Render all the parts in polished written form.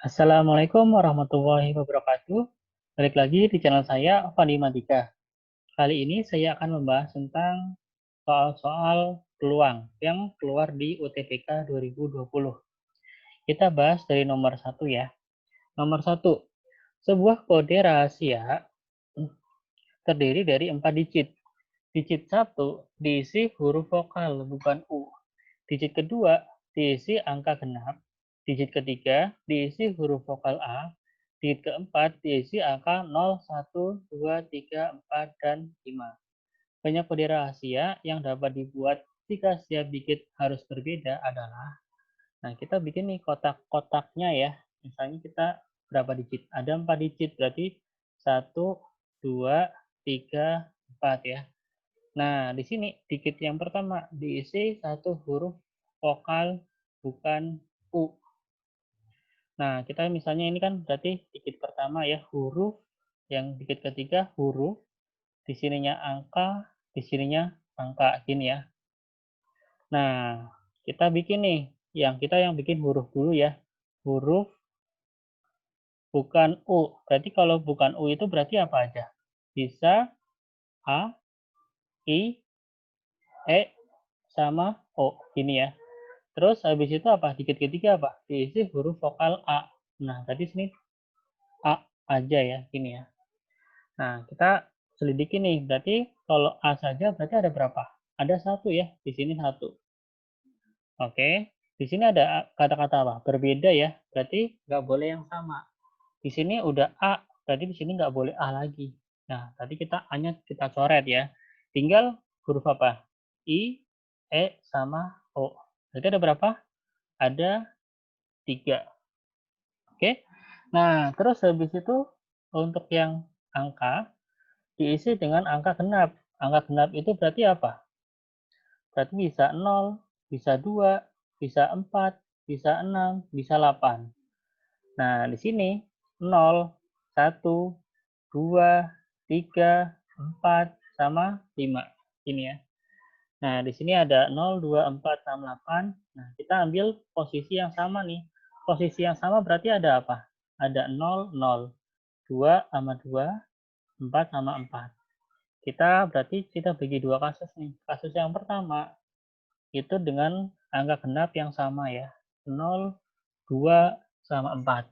Assalamualaikum warahmatullahi wabarakatuh. Balik lagi di channel saya, Fandi Madika. Kali ini saya akan membahas tentang soal-soal peluang yang keluar di UTBK 2020. Kita bahas dari nomor satu ya. Nomor satu, sebuah kode rahasia terdiri dari 4 digit. Digit satu diisi huruf vokal, bukan U. Digit kedua diisi angka genap. Digit ketiga diisi huruf vokal A. Digit keempat diisi angka 0, 1, 2, 3, 4, dan 5. Banyak kode rahasia yang dapat dibuat jika setiap digit harus berbeda adalah, nah kita bikin nih kotak-kotaknya ya. Misalnya kita berapa digit? Ada 4 digit, berarti 1, 2, 3, 4 ya. Nah, di sini digit yang pertama diisi satu huruf vokal bukan U. Nah, kita misalnya ini kan berarti digit pertama ya huruf, yang digit ketiga huruf, di sininya angka, di sininya angka gini ya. Nah, kita bikin nih, yang bikin huruf dulu ya. Huruf bukan U. Berarti kalau bukan U itu berarti apa aja? Bisa A, I, E, sama O. Gini ya. Terus habis itu apa? Digit ketiga apa? Diisi huruf vokal A. Nah, tadi sini A aja ya, gini ya. Nah, kita selidiki nih. Berarti kalau A saja berarti ada berapa? Ada satu ya, di sini satu. Oke, di sini ada kata-kata apa? Berbeda ya, berarti nggak boleh yang sama. Di sini udah A, berarti di sini nggak boleh A lagi. Nah, tadi kita A-nya kita coret ya. Tinggal huruf apa? I, E, sama O. Berarti ada berapa? Ada 3. Oke. Nah, terus habis itu untuk yang angka diisi dengan angka genap. Angka genap itu berarti apa? Berarti bisa 0, bisa 2, bisa 4, bisa 6, bisa 8. Nah, di sini 0, 1, 2, 3, 4, sama 5. Ini ya. Nah, di sini ada 0, 2, 4, sama 8. Nah, kita ambil posisi yang sama nih. Posisi yang sama berarti ada apa? Ada 0, 0. 2 sama 2, 4 sama 4. Kita bagi dua kasus nih. Kasus yang pertama itu dengan angka genap yang sama ya. 0, 2, sama 4.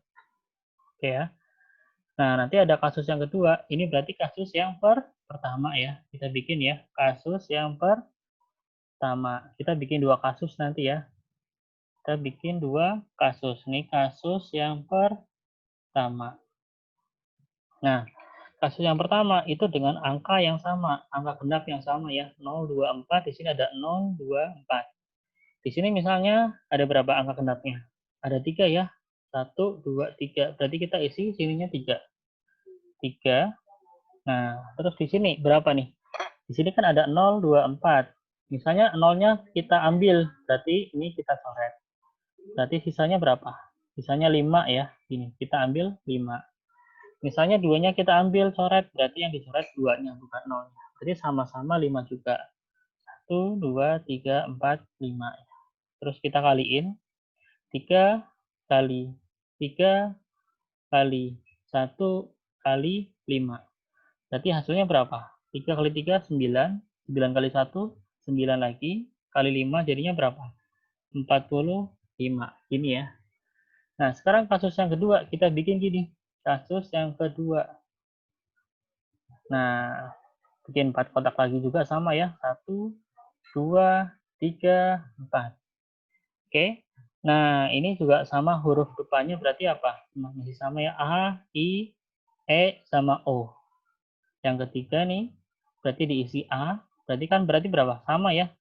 Oke ya. Nah, nanti ada kasus yang kedua. Ini berarti kasus yang pertama ya. Kita bikin ya. Kasus yang pertama. Kita bikin dua kasus nanti ya. Kita bikin dua kasus. Ini kasus yang pertama. Nah, kasus yang pertama itu dengan angka yang sama, angka genap yang sama ya, 024, di sini ada 024. Di sini misalnya ada berapa angka genapnya? Ada 3 ya. 1, 2, 3. Berarti kita isi sininya 3. 3. Nah, terus di sini berapa nih? Di sini kan ada 024. Misalnya nolnya kita ambil, berarti ini kita coret. Berarti sisanya berapa? Sisanya 5 ya. Ini kita ambil 5. Misalnya duanya kita ambil coret, berarti yang dicoret duanya bukan nolnya. Jadi sama-sama 5 juga. 1, 2, 3, 4, 5. Terus kita kaliin. 3 kali 3 kali 1 kali 5. Berarti hasilnya berapa? 3 kali 3, 9. 9 kali 1, 9 lagi. Kali 5 jadinya berapa? 45. Ini ya. Nah, sekarang kasus yang kedua. Kita bikin gini. Kasus yang kedua. Nah, bikin 4 kotak lagi juga sama ya. 1, 2, 3, 4. Oke. Nah, ini juga sama huruf depannya berarti apa? Masih sama ya. A, I, E, sama O. Yang ketiga nih, berarti diisi A. Berarti berapa? Sama ya.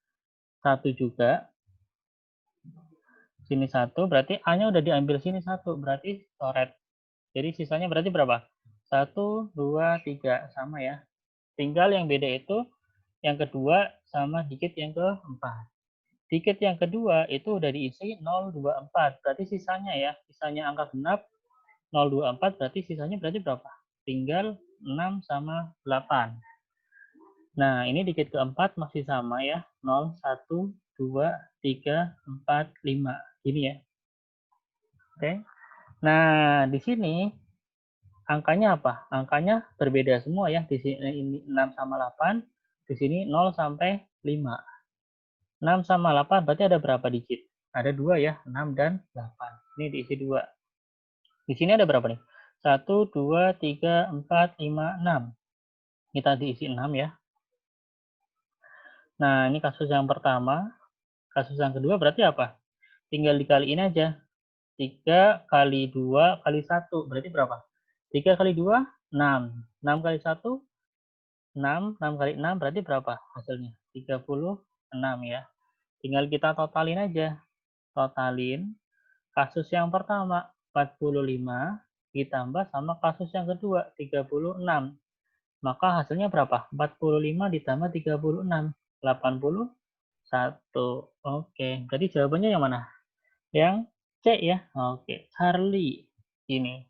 1 juga. Sini 1, berarti A-nya udah diambil sini 1. Berarti coret. Jadi sisanya berarti berapa? 1, 2, 3. Sama ya. Tinggal yang beda itu yang kedua sama digit yang keempat. Digit yang kedua itu udah diisi 024. Berarti sisanya ya, sisanya angka genap 024, berarti sisanya berarti berapa? Tinggal 6 sama 8. Nah, ini digit keempat masih sama ya. 0, 1, 2, 3, 4, 5. Gini ya. Oke. Nah, di sini angkanya apa? Angkanya berbeda semua ya. Di sini ini 6 sama 8, di sini 0 sampai 5. 6 sama 8 berarti ada berapa digit? Ada 2 ya, 6 dan 8. Ini diisi 2. Di sini ada berapa nih? 1, 2, 3, 4, 5, 6. Kita diisi 6 ya. Nah, ini kasus yang pertama. Kasus yang kedua berarti apa? Tinggal dikaliin aja. 3 kali 2 kali 1. Berarti berapa? 3 kali 2, 6. 6 kali 1, 6. 6 kali 6 berarti berapa hasilnya? 36 ya. Tinggal kita totalin aja. Totalin kasus yang pertama 45 ditambah sama kasus yang kedua 36. Maka hasilnya berapa? 45 ditambah 36. 81. Oke, berarti jawabannya yang mana? Yang C ya. Oke, Charlie. Ini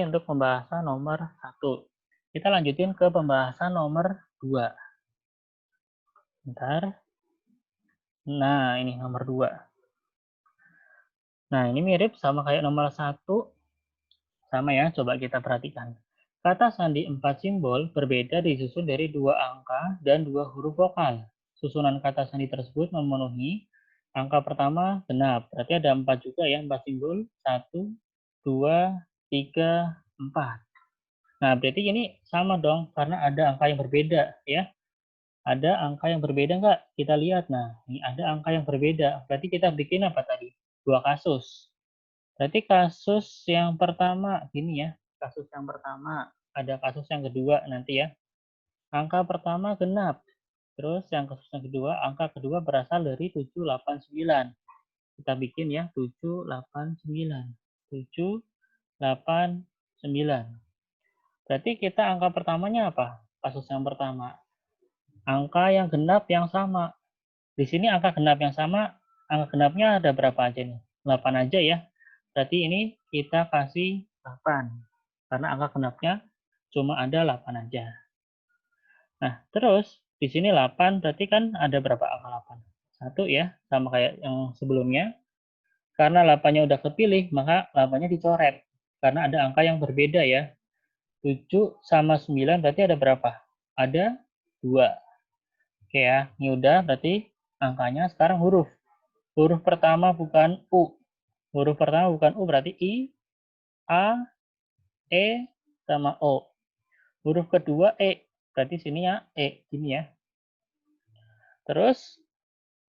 untuk pembahasan nomor 1. Kita lanjutin ke pembahasan nomor 2. Bentar. Nah, ini nomor 2. Nah, ini mirip sama kayak nomor 1. Sama ya, coba kita perhatikan. Kata sandi 4 simbol berbeda disusun dari 2 angka dan 2 huruf vokal. Susunan kata sandi tersebut memenuhi angka pertama genap. Berarti ada 4 juga ya, 4 simbol. 1, 2, 3, 4. Nah, berarti ini sama dong, karena ada angka yang berbeda ya. Ada angka yang berbeda nggak? Kita lihat. Nah, ini ada angka yang berbeda. Berarti kita bikin apa tadi? 2 kasus. Berarti kasus yang pertama, gini ya. Kasus yang pertama, ada kasus yang kedua nanti ya. Angka pertama genap. Terus yang kasus yang kedua, angka kedua berasal dari 789. Kita bikin ya, 789. 789. Berarti kita angka pertamanya apa? Kasus yang pertama. Angka yang genap yang sama. Di sini angka genap yang sama, angka genapnya ada berapa aja nih? 8 aja ya. Berarti ini kita kasih 8. Karena angka genapnya cuma ada 8 aja. Nah, terus di sini 8 berarti kan ada berapa angka 8? 1 ya, sama kayak yang sebelumnya. Karena 8-nya udah kepilih, maka 8-nya dicoret. Karena ada angka yang berbeda ya. 7 sama 9 berarti ada berapa? Ada 2. Oke ya, ini udah berarti angkanya sekarang huruf. Huruf pertama bukan U. Huruf pertama bukan U berarti I, A, E, sama O. Huruf kedua E. Berarti sini ya E. Gini ya. Terus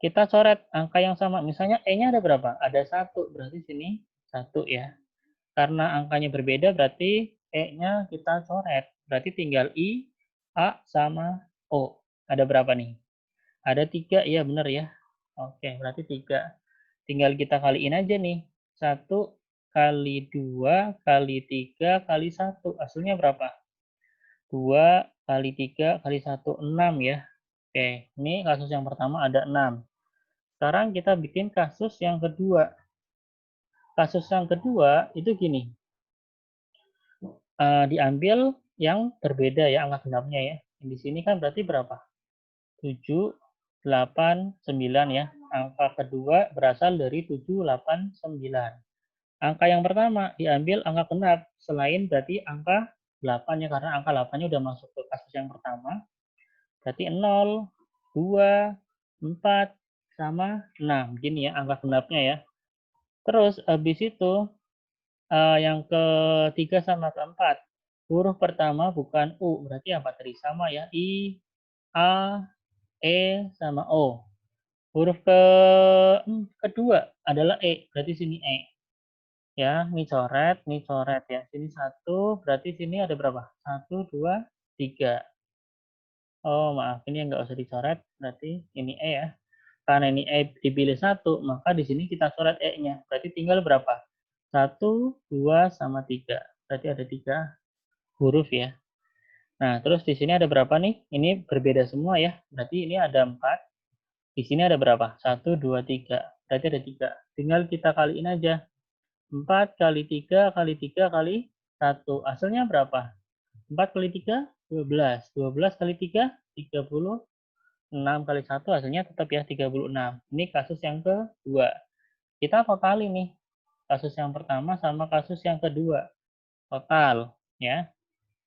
kita coret angka yang sama. Misalnya E-nya ada berapa? Ada 1. Berarti sini 1 ya. Karena angkanya berbeda berarti E-nya kita coret. Berarti tinggal I, A, sama O. Ada berapa nih? Ada 3. Iya benar ya. Oke, berarti 3. Tinggal kita kaliin aja nih. 1 kali 2 kali 3 kali 1. Hasilnya berapa? 2 kali 3 kali 1, 6 ya. Oke, ini kasus yang pertama ada 6. Sekarang kita bikin kasus yang kedua. Kasus yang kedua itu gini. Diambil yang berbeda ya angka genapnya ya. Di sini kan berarti berapa? 7, 8, 9 ya. Angka kedua berasal dari 7, 8, 9. Angka yang pertama diambil angka genap, selain berarti angka 8 ya, karena angka 8-nya udah masuk ke kasus yang pertama. Berarti 0, 2, 4, sama 6. Gini ya angka genapnya ya. Terus habis itu yang ketiga sama keempat. Huruf pertama bukan U, berarti apa tadi? Sama ya. I, A, E, sama O. Huruf kedua adalah E, berarti sini E. Ya, ini coret ya. Sini 1, berarti sini ada berapa? 1, 2, 3. Oh, maaf, ini nggak usah dicoret, berarti ini E ya. Karena ini E dipilih 1, maka di sini kita coret E-nya. Berarti tinggal berapa? 1, 2, sama 3. Berarti ada 3 huruf ya. Nah, terus di sini ada berapa nih? Ini berbeda semua ya. Berarti ini ada 4. Di sini ada berapa? 1, 2, 3. Berarti ada 3. Tinggal kita kaliin aja. 4 kali 3 kali 3 kali 1. Hasilnya berapa? 4 kali 3, 12. 12 kali 3, 36 kali 1 hasilnya tetap ya 36. Ini kasus yang kedua. Kita totalin nih. Kasus yang pertama sama kasus yang kedua. Total, ya.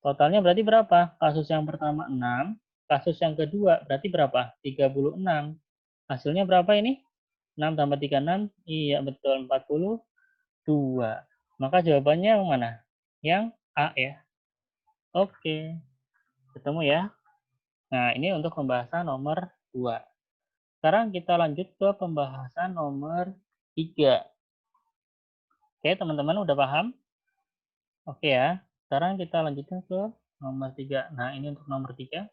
Totalnya berarti berapa? Kasus yang pertama 6, kasus yang kedua berarti berapa? 36. Hasilnya berapa ini? 6 tambah 36, iya betul, 42. Maka jawabannya yang mana? Yang A ya. Oke, ketemu ya. Nah, ini untuk pembahasan nomor 2. Sekarang kita lanjut ke pembahasan nomor 3. Oke, teman-teman udah paham? Oke ya. Sekarang kita lanjutkan ke nomor 3. Nah, ini untuk nomor 3.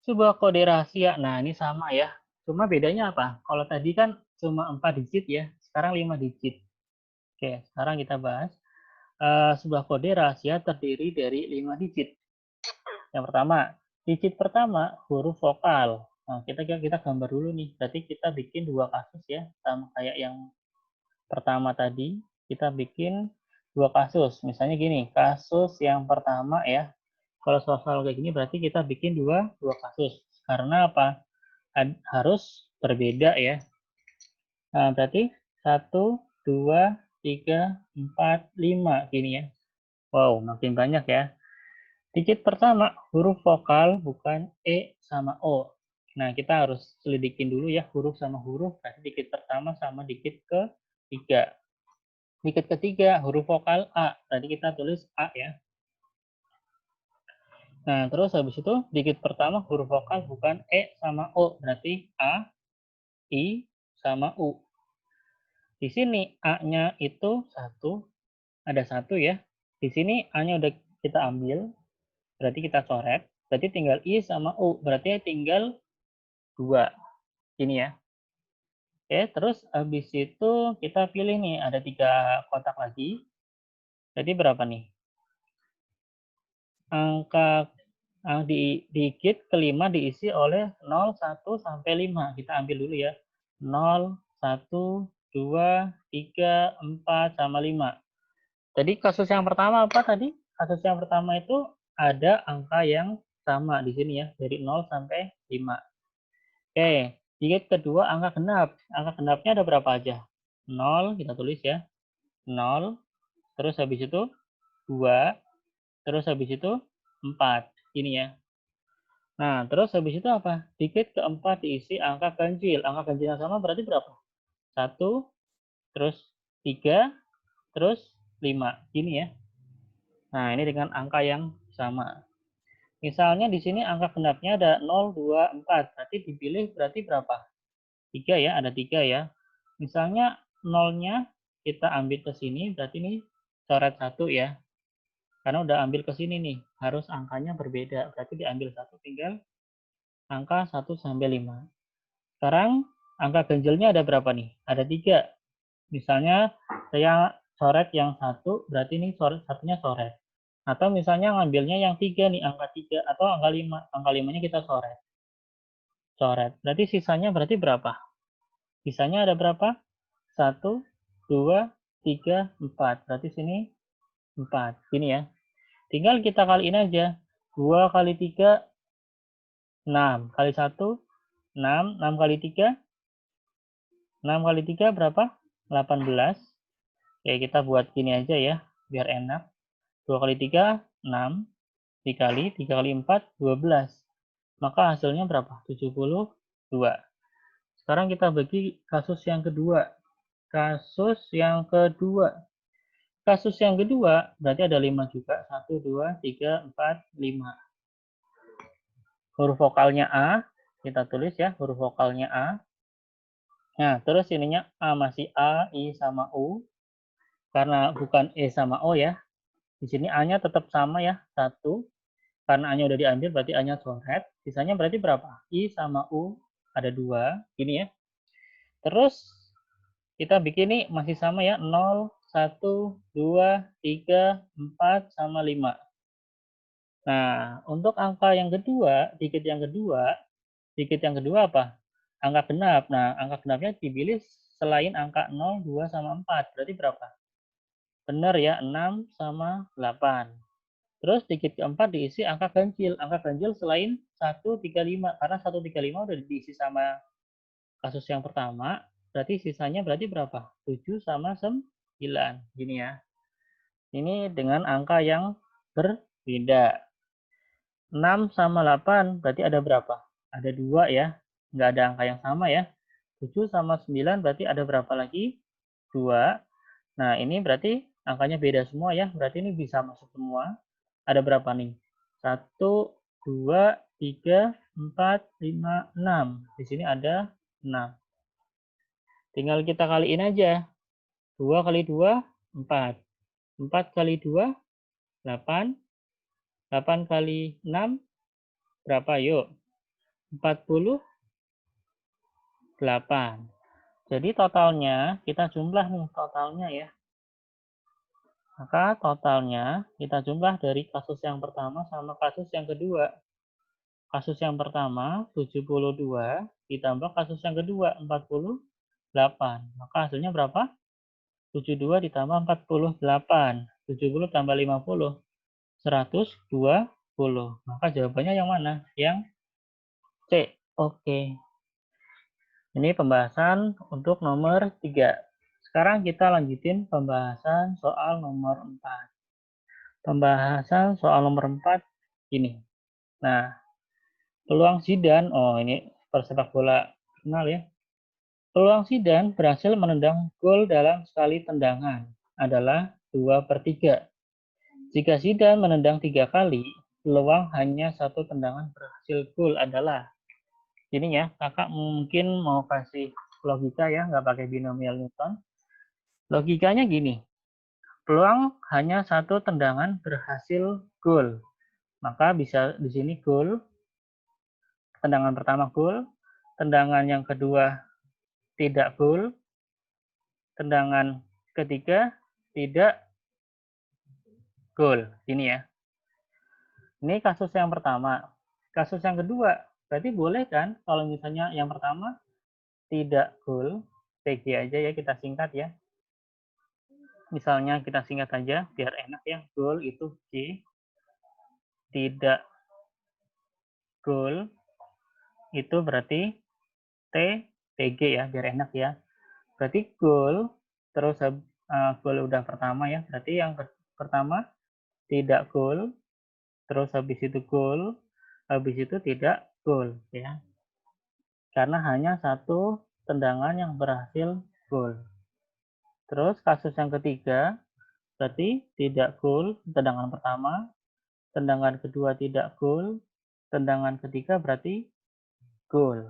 Sebuah kode rahasia. Nah, ini sama ya. Cuma bedanya apa? Kalau tadi kan cuma 4 digit ya. Sekarang 5 digit. Oke, sekarang kita bahas. Sebuah kode rahasia terdiri dari 5 digit. Yang pertama, digit pertama huruf vokal. Nah, kita gambar dulu nih. Berarti kita bikin 2 kasus ya. Sama kayak yang pertama tadi, kita bikin 2 kasus. Misalnya gini, kasus yang pertama ya. Kalau soal kayak gini berarti kita bikin dua kasus. Karena apa? Harus berbeda ya. Nah, berarti 1, 2, 3, 4, 5 gini ya. Wow, makin banyak ya. Digit pertama huruf vokal bukan E sama O. Nah, kita harus selidikin dulu ya huruf sama huruf. Berarti digit pertama sama digit ketiga. Digit ketiga huruf vokal A. Tadi kita tulis A ya. Nah, terus habis itu digit pertama huruf vokal bukan E sama O. Berarti A, I, sama U. Di sini A-nya itu satu, ada satu ya. Di sini A-nya udah kita ambil, berarti kita coret. Berarti tinggal I sama U, berarti tinggal dua. Ini ya. Oke, terus habis itu kita pilih nih, ada 3 kotak lagi. Jadi berapa nih? Angka digit kelima diisi oleh 0, 1, sampai 5. Kita ambil dulu ya. 0, 1, 2, 3, 4, sama 5. Jadi kasus yang pertama apa tadi? Kasus yang pertama itu ada angka yang sama di sini ya, dari 0 sampai 5. Oke, digit kedua angka genap. Angka genapnya ada berapa aja? 0, kita tulis ya. 0, terus habis itu 2, terus habis itu 4. Ini ya. Nah, terus habis itu apa? Digit keempat diisi angka ganjil. Angka ganjil yang sama berarti berapa? 1, terus 3, terus 5. Ini ya. Nah, ini dengan angka yang sama. Misalnya di sini angka genapnya ada 0, 2, 4. Berarti dipilih berarti berapa? 3 ya, ada 3 ya. Misalnya 0-nya kita ambil ke sini, berarti ini coret 1 ya. Karena udah ambil ke sini nih, harus angkanya berbeda. Berarti diambil 1 tinggal angka 1 sampai 5. Sekarang angka ganjilnya ada berapa nih? Ada 3. Misalnya saya coret yang 1, berarti ini satunya coret. Atau misalnya ngambilnya yang 3 nih, angka 3 atau angka 5. Angka 5-nya kita coret. Coret. Berarti sisanya berarti berapa? Sisanya ada berapa? 1, 2, 3, 4. Berarti sini 4. Gini ya. Tinggal kita kaliin aja. 2 kali 3, 6. Kali 1, 6. 6 kali 3, 6 kali 3 berapa? 18. Oke, kita buat gini aja ya, biar enak. 2 kali 3, 6. Dikali 3 kali 4, 12. Maka hasilnya berapa? 72. Sekarang kita bagi kasus yang kedua. Kasus yang kedua. Kasus yang kedua berarti ada 5 juga. 1, 2, 3, 4, 5. Huruf vokalnya A. Kita tulis ya, huruf vokalnya A. Nah, terus ininya A masih A, I, sama U. Karena bukan E sama O ya. Di sini A-nya tetap sama ya, 1. Karena A-nya udah diambil, berarti A-nya coret. Sisanya berarti berapa? I sama U ada 2. Gini ya. Terus kita bikin nih masih sama ya, 0, 1, 2, 3, 4, sama 5. Nah, untuk angka yang kedua, digit yang kedua apa? Angka genap. Nah, angka genapnya dipilih selain angka 0, 2, sama 4. Berarti berapa? Benar ya, 6 sama 8. Terus digit keempat diisi angka ganjil. Angka ganjil selain 135. Karena 135 udah diisi sama kasus yang pertama. Berarti sisanya berarti berapa? 7 sama Gini ya. Ini dengan angka yang berbeda. 6 sama 8 berarti ada berapa? Ada 2 ya. Nggak ada angka yang sama ya. 7 sama 9 berarti ada berapa lagi? 2. Nah, ini berarti angkanya beda semua ya. Berarti ini bisa masuk semua. Ada berapa nih? 1, 2, 3, 4, 5, 6. Di sini ada 6. Tinggal kita kaliin aja. 2 kali 2, 4. 4 kali 2, 8. 8 kali 6, berapa? Yuk. 48. Jadi totalnya, kita jumlah nih totalnya ya. Maka totalnya kita jumlah dari kasus yang pertama sama kasus yang kedua. Kasus yang pertama 72 ditambah kasus yang kedua 48. Maka hasilnya berapa? 72 ditambah 48. 70 tambah 50. 120. Maka jawabannya yang mana? Yang C. Oke. Ini pembahasan untuk nomor 3. Sekarang kita lanjutin pembahasan soal nomor 4. Pembahasan soal nomor 4 gini. Nah, peluang Zidane, oh ini persepak bola kenal ya. Peluang Zidane berhasil menendang gol dalam sekali tendangan adalah 2/3. Jika Zidane menendang 3 kali, peluang hanya satu tendangan berhasil gol adalah. Ini ya, kakak mungkin mau kasih logika ya, nggak pakai binomial Newton. Logikanya gini, peluang hanya satu tendangan berhasil gol. Maka bisa di sini gol, tendangan pertama gol, tendangan yang kedua tidak gol, tendangan ketiga tidak gol. Ini ya. Ini kasus yang pertama. Kasus yang kedua, berarti boleh kan kalau misalnya yang pertama tidak gol, PG aja ya kita singkat ya. Misalnya kita singkat aja biar enak ya. Gol itu G, tidak gol itu berarti T, TG ya biar enak ya. Berarti gol terus gol udah pertama ya. Berarti yang pertama tidak gol, terus habis itu gol, habis itu tidak gol ya. Karena hanya satu tendangan yang berhasil gol. Terus kasus yang ketiga berarti tidak gol tendangan pertama, tendangan kedua tidak gol, tendangan ketiga berarti gol.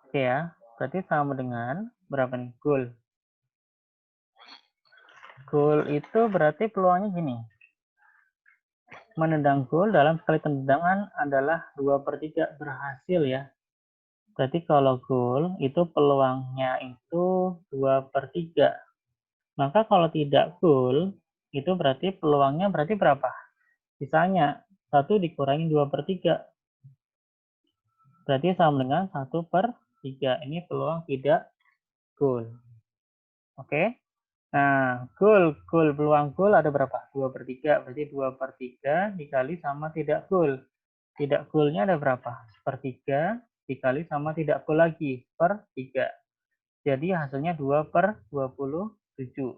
Oke ya, berarti sama dengan berapa nih? Gol. Gol itu berarti peluangnya gini. Menendang gol dalam sekali tendangan adalah 2/3 berhasil ya. Berarti kalau gol itu peluangnya itu 2/3. Maka kalau tidak gol, itu berarti peluangnya berarti berapa? Sisanya 1 dikurangi 2/3. Berarti sama dengan 1/3. Ini peluang tidak gol. Oke. Nah, peluang gol ada berapa? 2/3. Berarti 2/3 dikali sama tidak gol. Tidak golnya ada berapa? 1/3 dikali sama tidak gol lagi. Per 3. Jadi hasilnya 2/27.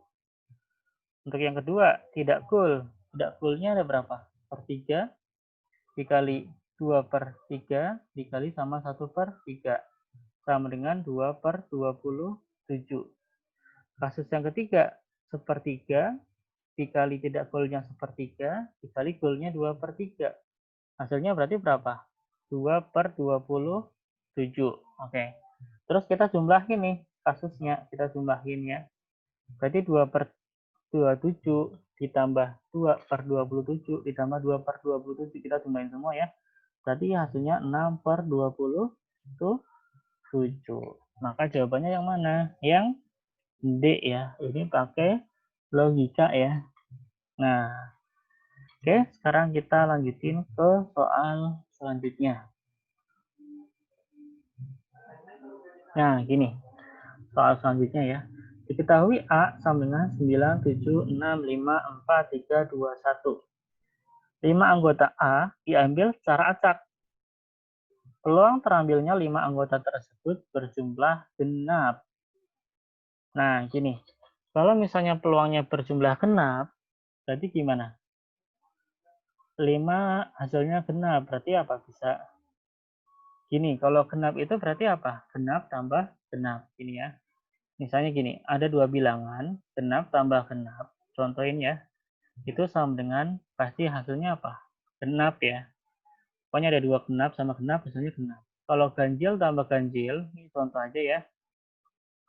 Untuk yang kedua, tidak gol. Tidak golnya ada berapa? Per 3 dikali 2/3 dikali sama 1/3. Sama dengan 2/27. Kasus yang ketiga, 1/3 dikali tidak golnya 1/3 dikali golnya 2/3. Hasilnya berarti berapa? 2/27. Oke. Terus kita jumlahin nih kasusnya. Kita jumlahin ya. Berarti 2/27 ditambah 2/27 ditambah 2/27. Kita jumlahin semua ya. Berarti hasilnya 6/27. Maka jawabannya yang mana? Yang D ya. Ini pakai logika ya. Nah, oke, sekarang kita lanjutin ke soal selanjutnya. Nah, gini. Soal selanjutnya ya. Diketahui A sama dengan 9, 7, 6, 5, 4, 3, 2, 1. 5 anggota A diambil secara acak. Peluang terambilnya 5 anggota tersebut berjumlah genap. Nah, gini. Kalau misalnya peluangnya berjumlah genap, berarti gimana? 5 hasilnya genap, berarti apa? Bisa gini, kalau genap itu berarti apa? Genap tambah genap, ini ya. Misalnya gini, ada dua bilangan, genap tambah genap. Contohin ya, itu sama dengan pasti hasilnya apa? Genap ya. Pokoknya ada dua genap sama genap, hasilnya genap. Kalau ganjil tambah ganjil, ini contoh aja ya,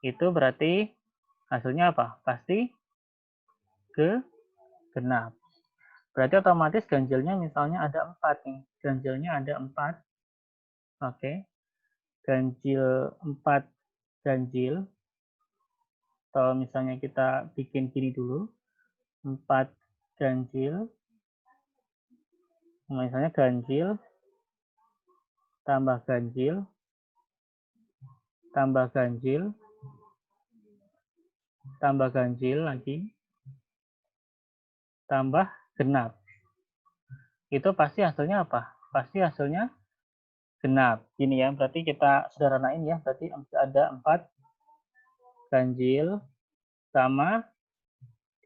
itu berarti hasilnya apa? Pasti genap. Berarti otomatis ganjilnya misalnya ada 4 nih. Ganjilnya ada 4. Oke. Ganjil 4 ganjil. Atau misalnya kita bikin gini dulu. 4 ganjil. Misalnya ganjil tambah ganjil tambah ganjil tambah ganjil lagi tambah genap. Itu pasti hasilnya apa? Pasti hasilnya genap. Gini ya, berarti kita sederhanain ya. Berarti ada 4 ganjil sama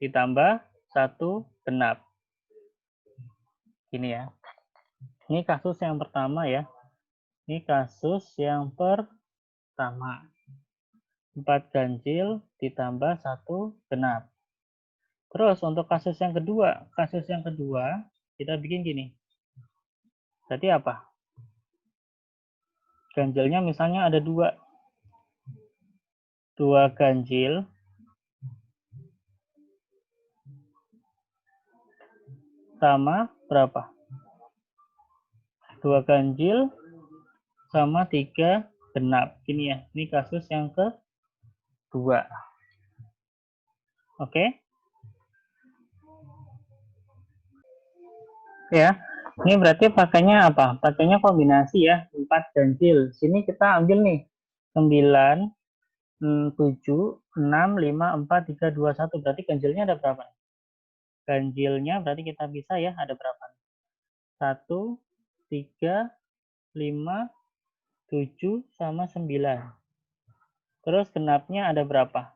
ditambah 1 genap. Gini ya. Ini kasus yang pertama ya. Ini kasus yang pertama. 4 ganjil ditambah 1 genap. Terus untuk kasus yang kedua kita bikin gini. Berarti apa? Ganjilnya misalnya ada 2. 2 ganjil sama berapa? 2 ganjil sama 3 genap. Gini ya. Ini kasus yang kedua. Oke? Ya. Ini berarti pakainya apa? Pakainya kombinasi ya, 4 ganjil. Sini kita ambil nih 9, 7, 6, 5, 4, 3, 2, 1. Berarti ganjilnya ada berapa? Ganjilnya berarti kita bisa ya, ada berapa? 1, 3, 5, 7, sama 9. Terus genapnya ada berapa?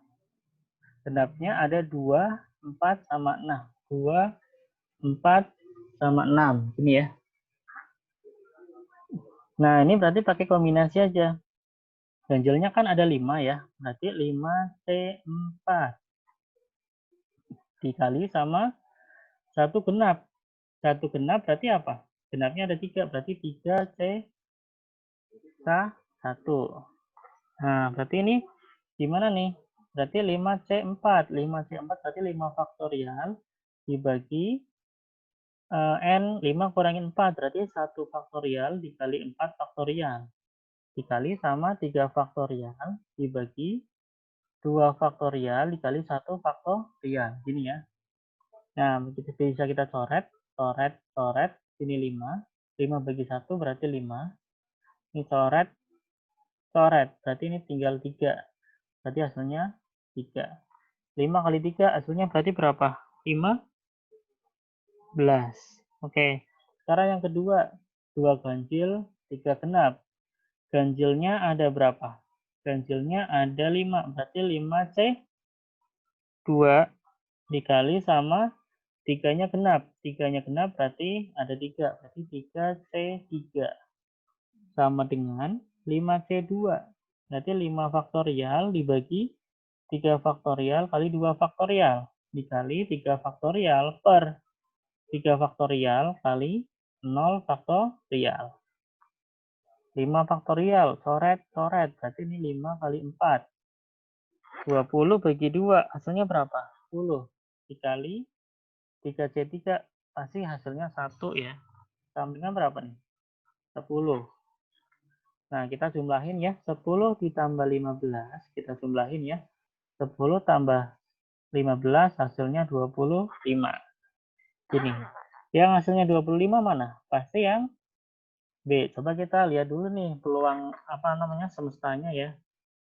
Genapnya ada 2, 4, sama 6. 2, 4, sama 6. Ini ya. Nah, ini berarti pakai kombinasi aja. Ganjilnya kan ada 5 ya. Berarti 5C4 dikali sama 1 genap. 1 genap berarti apa? Genapnya ada 3. Berarti 3C1. Nah, berarti ini gimana nih? Berarti 5C4. 5C4 berarti 5 faktorial dibagi N 5 kurangin 4. Berarti 1 faktorial dikali 4 faktorial. Dikali sama 3 faktorial dibagi 2 faktorial dikali 1 faktorial. Gini ya. Nah, bisa kita coret. Coret. Ini 5. 5 bagi 1 berarti 5. Ini coret. Berarti ini tinggal 3. Berarti hasilnya 3. 5 kali 3 hasilnya berarti berapa? 15. Oke. Sekarang yang kedua. 2 ganjil, 3 genap. Ganjilnya ada berapa? Ganjilnya ada 5. Berarti 5C2 dikali sama 3-nya genap. 3-nya genap berarti ada 3. Berarti 3C3 sama dengan 5C2. Berarti 5 faktorial dibagi 3 faktorial kali 2 faktorial. Dikali 3 faktorial per 3 faktorial kali 0 faktorial. 5 faktorial, coret. Berarti ini 5 kali 4. 20 bagi 2, hasilnya berapa? 10. Dikali 3C3, pasti hasilnya 1 ya. Sama dengan berapa nih? 10. Nah, kita jumlahin ya. 10 ditambah 15, kita jumlahin ya. 10 tambah 15 hasilnya 25. Ini. Yang hasilnya 25 mana? Pasti yang B. Coba kita lihat dulu nih peluang apa namanya semestanya ya.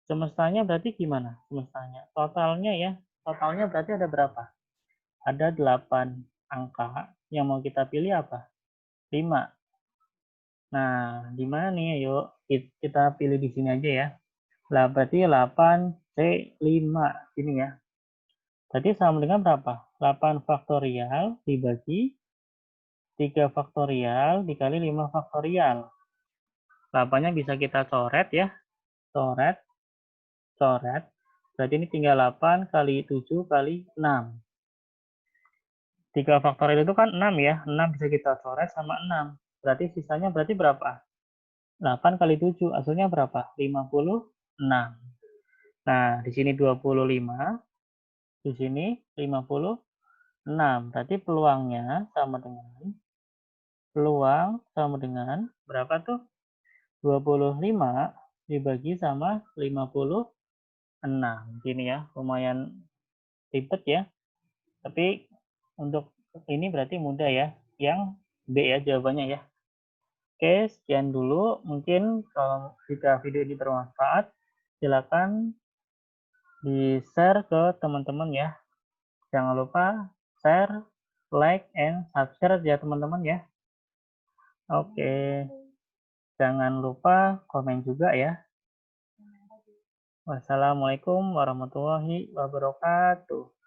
Semestanya berarti gimana? Semestanya. Totalnya ya. Totalnya berarti ada berapa? Ada 8 angka. Yang mau kita pilih apa? 5. Nah, di mana nih? Yuk kita pilih di sini aja ya. Lah berarti 8C5 ini ya. Berarti sama dengan berapa? 8 faktorial dibagi 3 faktorial dikali 5 faktorial. 8-nya bisa kita coret ya. Coret, coret. Berarti ini tinggal 8 kali 7 kali 6. 3 faktorial itu kan 6 ya. 6 bisa kita coret sama 6. Berarti sisanya berapa? 8 kali 7. Hasilnya berapa? 56. Nah, di sini 25. Di sini 56. Berarti peluang sama dengan berapa tuh? 25 dibagi sama 56. Gini ya, lumayan ribet ya. Tapi untuk ini berarti mudah ya. Yang B ya jawabannya ya. Oke, sekian dulu. Mungkin kalau jika video ini bermanfaat, silakan di-share ke teman-teman ya. Jangan lupa share, like, and subscribe ya teman-teman ya. Oke, jangan lupa komen juga ya. Wassalamualaikum warahmatullahi wabarakatuh.